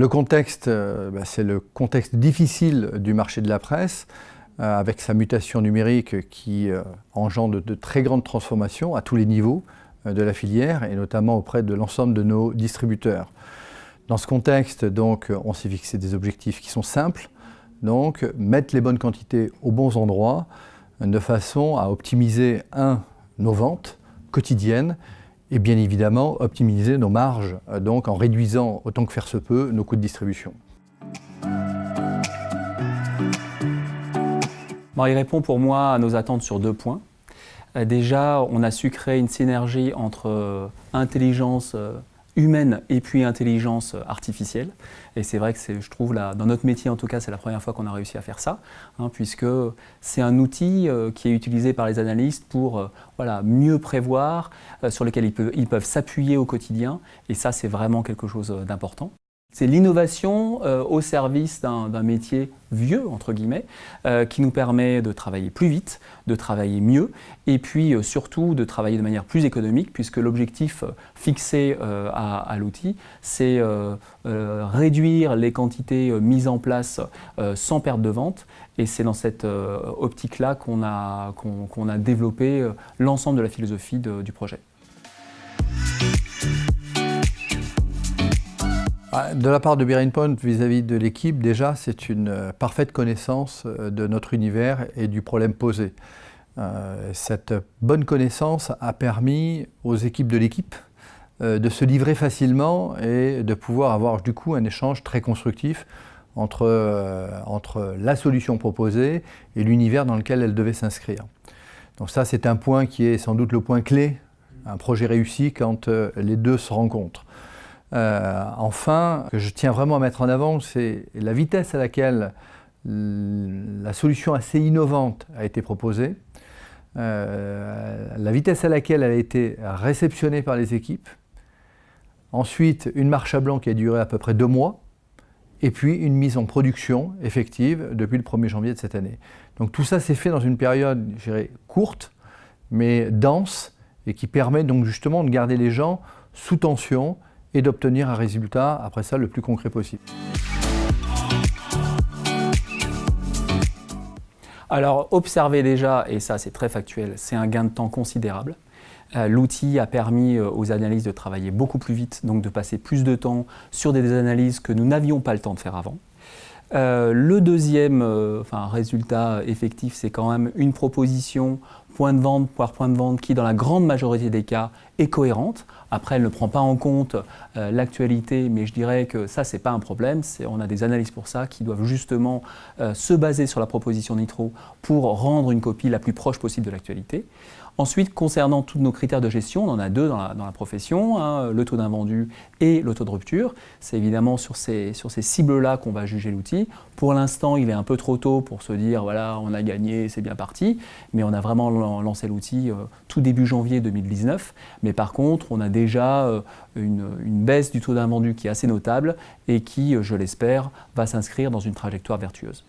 Le contexte, c'est le contexte difficile du marché de la presse, avec sa mutation numérique qui engendre de très grandes transformations à tous les niveaux de la filière et notamment auprès de l'ensemble de nos distributeurs. Dans ce contexte, donc, on s'est fixé des objectifs qui sont simples, donc mettre les bonnes quantités aux bons endroits de façon à optimiser, nos ventes quotidiennes et bien évidemment optimiser nos marges, donc en réduisant autant que faire se peut nos coûts de distribution. Bon, il répond pour moi à nos attentes sur 2 points. Déjà, on a su créer une synergie entre intelligence humaine et puis intelligence artificielle. Et c'est vrai que je trouve, dans notre métier en tout cas, c'est la première fois qu'on a réussi à faire ça, puisque c'est un outil qui est utilisé par les analystes pour mieux prévoir, sur lequel ils peuvent s'appuyer au quotidien. Et ça, c'est vraiment quelque chose d'important. C'est l'innovation au service d'un métier vieux, entre guillemets, qui nous permet de travailler plus vite, de travailler mieux, et puis surtout de travailler de manière plus économique, puisque l'objectif fixé à l'outil, c'est réduire les quantités mises en place sans perte de vente. Et c'est dans cette optique-là qu'on a développé l'ensemble de la philosophie du projet. De la part de BearingPoint vis-à-vis de l'équipe, déjà, c'est une parfaite connaissance de notre univers et du problème posé. Cette bonne connaissance a permis aux équipes de l'équipe de se livrer facilement et de pouvoir avoir du coup un échange très constructif entre la solution proposée et l'univers dans lequel elle devait s'inscrire. Donc ça, c'est un point qui est sans doute le point clé, un projet réussi quand les deux se rencontrent. Enfin, ce que je tiens vraiment à mettre en avant, c'est la vitesse à laquelle la solution assez innovante a été proposée, la vitesse à laquelle elle a été réceptionnée par les équipes, ensuite une marche à blanc qui a duré à peu près 2 mois, et puis une mise en production effective depuis le 1er janvier de cette année. Donc tout ça s'est fait dans une période, je dirais, courte, mais dense, et qui permet donc justement de garder les gens sous tension, et d'obtenir un résultat, après ça, le plus concret possible. Alors, observer déjà, et ça c'est très factuel, c'est un gain de temps considérable. L'outil a permis aux analystes de travailler beaucoup plus vite, donc de passer plus de temps sur des analyses que nous n'avions pas le temps de faire avant. Le deuxième résultat effectif, c'est quand même une proposition point de vente par point de vente qui, dans la grande majorité des cas, est cohérente. Après, elle ne prend pas en compte l'actualité, mais je dirais que ça, ce n'est pas un problème. On a des analyses pour ça qui doivent justement se baser sur la proposition Nitro pour rendre une copie la plus proche possible de l'actualité. Ensuite, concernant tous nos critères de gestion, on en a 2 dans la profession, le taux d'invendu et le taux de rupture. C'est évidemment sur ces cibles-là qu'on va juger l'outil. Pour l'instant, il est un peu trop tôt pour se dire voilà, on a gagné, c'est bien parti. Mais on a vraiment lancé l'outil tout début janvier 2019. Mais par contre, on a déjà une baisse du taux d'invendu qui est assez notable et qui, je l'espère, va s'inscrire dans une trajectoire vertueuse.